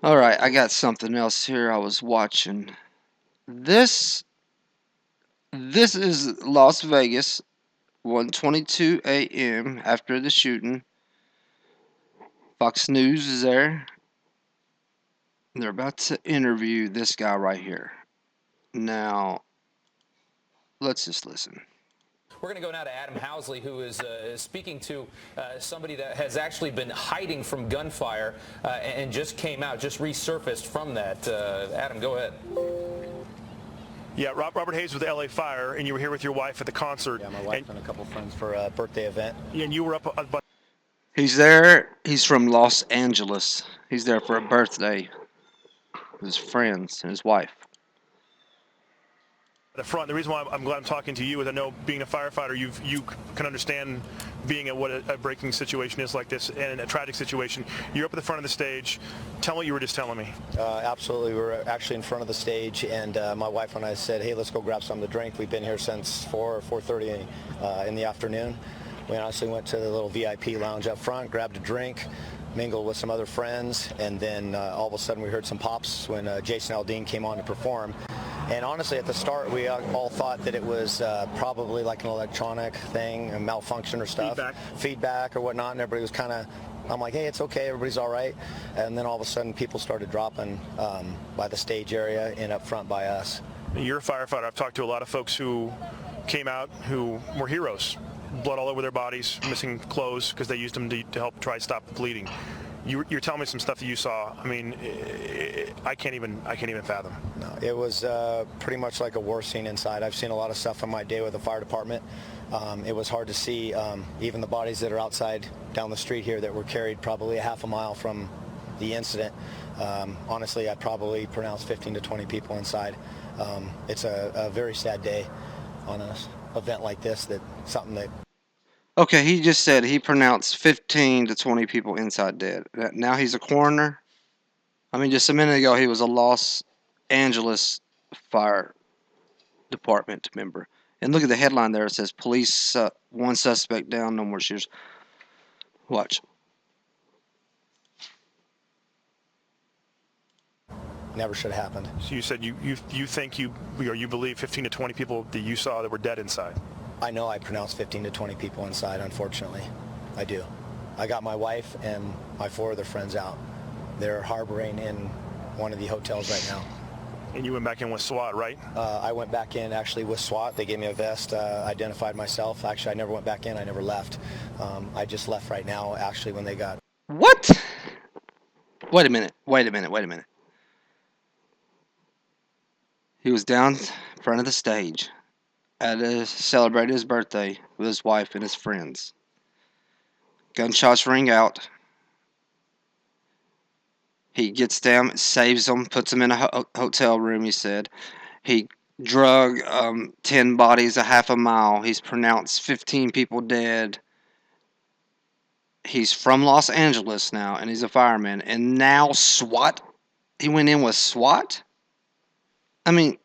All right, I got something else here I was watching. This this is Las Vegas, 1:22 a.m. after the shooting. Fox News is there. They're about to interview this guy right here. Now, let's just listen. We're going to go now to Adam Housley, who is speaking to somebody that has actually been hiding from gunfire and just came out, just resurfaced from that. Adam, go ahead. Yeah, Robert Hayes with LA Fire, and you were here with your wife at the concert. Yeah, my wife and a couple friends for a birthday event. And you were up about He's there. He's from Los Angeles. He's there for a birthday with his friends and his wife. the front. The reason why I'm glad I'm talking to you is I know being a firefighter, you can understand being at what a breaking situation is like this and a tragic situation. You're up at the front of the stage. Tell me what you were just telling me. Absolutely. We were actually in front of the stage, and my wife and I said, hey, let's go grab something to drink. We've been here since 4 or 4:30 in the afternoon. We honestly went to the little VIP lounge up front, grabbed a drink, mingled with some other friends, and then all of a sudden we heard some pops when Jason Aldean came on to perform. And honestly, at the start, we all thought that it was probably like an electronic thing, a malfunction or stuff. Feedback or whatnot, and everybody was kind of, I'm like, hey, it's okay, everybody's all right. And then all of a sudden, people started dropping by the stage area and up front by us. You're a firefighter. I've talked to a lot of folks who came out who were heroes. Blood all over their bodies, missing clothes because they used them to help try to stop the bleeding. You're telling me some stuff that you saw. I mean, I can't even fathom. No, it was pretty much like a war scene inside. I've seen a lot of stuff in my day with the fire department. It was hard to see even the bodies that are outside down the street here that were carried probably a half a mile from the incident. Honestly, I probably pronounced 15 to 20 people inside. It's a very sad day on an event like this. That something that. Okay, he just said he pronounced 15 to 20 people inside dead. Now he's a coroner. I mean, just a minute ago he was a Los Angeles Fire Department member. And look at the headline there. It says, police, one suspect down, no more shooters. Watch. Never should have happened. So you said you think you believe 15 to 20 people that you saw that were dead inside. I know I pronounced 15 to 20 people inside, unfortunately. I do. I got my wife and my 4 other friends out. They're harboring in one of the hotels right now. And you went back in with SWAT, right? I went back in actually with SWAT. They gave me a vest, identified myself. Actually, I never went back in. I never left. I just left right now, actually, when they got... What? Wait a minute. He was down in front of the stage celebrating his birthday with his wife and his friends. Gunshots ring out. He gets them, saves them, puts them in a hotel room, he said. He drug 10 bodies a half a mile. He's pronounced 15 people dead. He's from Los Angeles now, and he's a fireman. And now SWAT? He went in with SWAT? I mean,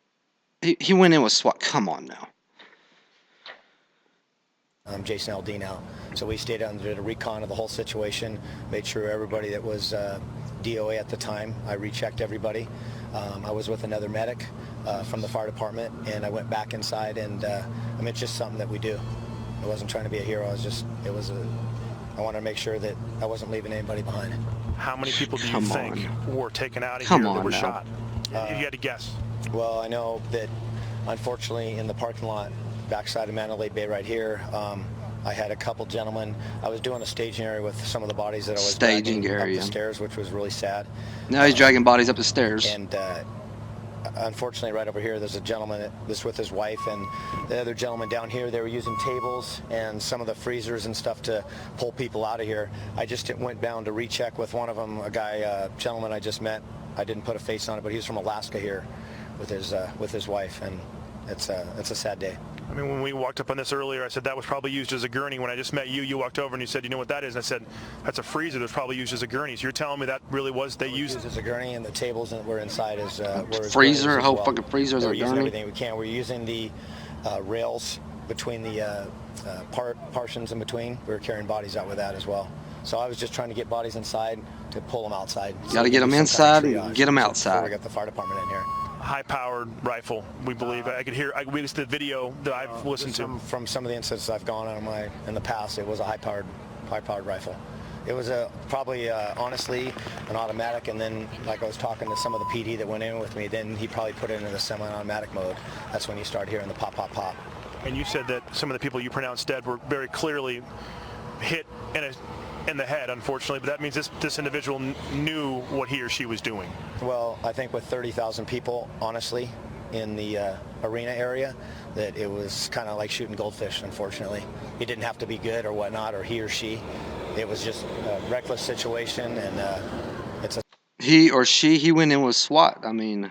he went in with SWAT. Come on now. Jason Aldean out. So we stayed down and did a recon of the whole situation, made sure everybody that was DOA at the time, I rechecked everybody. I was with another medic from the fire department, and I went back inside, and I mean, it's just something that we do. I wasn't trying to be a hero. I wanted to make sure that I wasn't leaving anybody behind. How many people do you think were taken out of here that were shot? If you had to guess. Well, I know that, unfortunately, in the parking lot, backside of Mandalay Bay right here, I had a couple gentlemen. I was doing a staging area with some of the bodies that I was dragging up the stairs, which was really sad. Now he's dragging bodies up the stairs. And unfortunately, right over here, there's a gentleman that was with his wife, and the other gentleman down here, they were using tables and some of the freezers and stuff to pull people out of here. I just went down to recheck with one of them, a gentleman I just met. I didn't put a face on it, but he's from Alaska here with his wife, and it's a sad day. I mean, when we walked up on this earlier, I said that was probably used as a gurney. When I just met you, you walked over and you said, you know what that is? And I said, that's a freezer that's probably used as a gurney. So you're telling me that really was, they used it as a gurney, and the tables that were inside were freezer, a whole fucking freezer as a gurney? We're using everything we can. We're using the rails between the partitions in between. We were carrying bodies out with that as well. So I was just trying to get bodies inside to pull them outside. Got to get them inside and get them outside. Before we got the fire department in here. High-powered rifle, we believe. I could hear. We listened to the video that I've listened to. From some of the incidents I've gone on in the past, it was a high-powered rifle. It was probably honestly an automatic, and then like I was talking to some of the PD that went in with me, then he probably put it in the semi-automatic mode. That's when you start hearing the pop, pop, pop. And you said that some of the people you pronounced dead were very clearly hit in the head, unfortunately, but that means this individual knew what he or she was doing. Well, I think with 30,000 people, honestly, in the arena area, that it was kind of like shooting goldfish, unfortunately. It didn't have to be good or whatnot, or he or she. It was just a reckless situation, and it's a He or she, he went in with SWAT. I mean,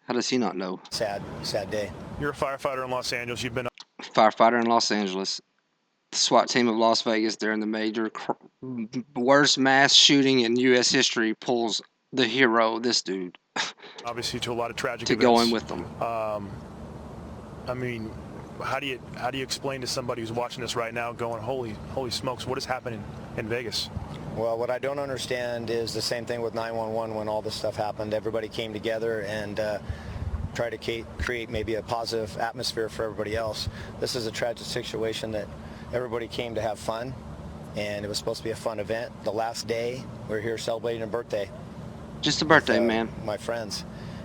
how does he not know? sad day. You're a firefighter in Los Angeles. You've been Firefighter in Los Angeles. The SWAT team of Las Vegas, they're in the major worst mass shooting in U.S. history, pulls the hero, this dude, obviously to a lot of tragic to events. go in with them. I mean, how do you explain to somebody who's watching this right now, going, holy smokes, what is happening in Vegas? Well, what I don't understand is the same thing with 911 when all this stuff happened. Everybody came together and tried to create maybe a positive atmosphere for everybody else. This is a tragic situation that everybody came to have fun, and it was supposed to be a fun event. The last day, we were here celebrating a birthday. Just a birthday, man. My friends.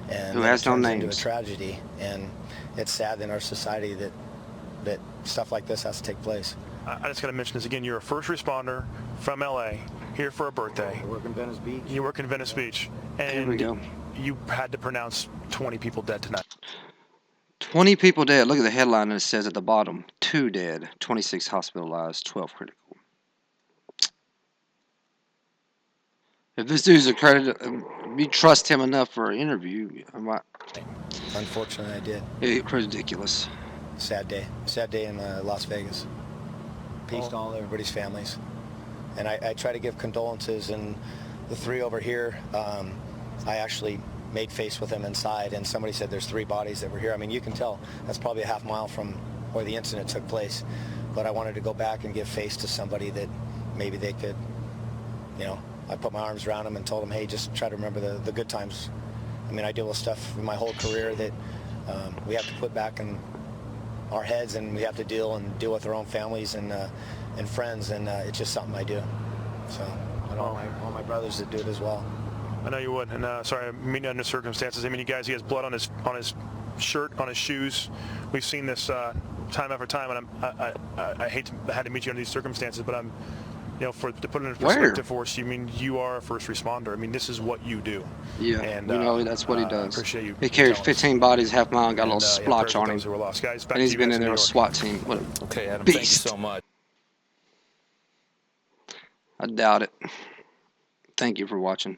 And who has no it turns into names. a tragedy, and it's sad in our society that stuff like this has to take place. I just got to mention this again. You're a first responder from LA, here for a birthday. I work in Venice Beach. You work in Venice Beach, There we and go. you had to pronounce 20 people dead tonight. 20 people dead. Look at the headline that it says at the bottom. 2 dead, 26 hospitalized, 12 critical. If this dude's accredited, you trust him enough for an interview, Unfortunately, I did. it's ridiculous. Sad day in Las Vegas. Peace to all everybody's families. And I try to give condolences, and the 3 over here, I actually made face with them inside, and somebody said there's 3 bodies that were here. I mean, you can tell that's probably a half mile from where the incident took place, but I wanted to go back and give face to somebody that maybe they could, I put my arms around them and told them, hey, just try to remember the good times. I mean, I deal with stuff in my whole career that we have to put back in our heads, and we have to deal with our own families and friends, and it's just something I do. So I know all my brothers that do it as well. I know you would, and sorry, I mean under circumstances. I mean, you guys, he has blood on his shirt, on his shoes. We've seen this time after time, and I hate to had to meet you under these circumstances, but I'm, to put it in perspective for us, you are a first responder. I mean, this is what you do. Yeah, and that's what he does. I appreciate you. He carried telling us. 15 bodies, half mile, and got a little And, splotch prayers on with him. those who were lost. Guys, back And he's to you been guys in there New with York. SWAT team. What a Okay, Adam, thank you beast. so much. I doubt it. Thank you for watching.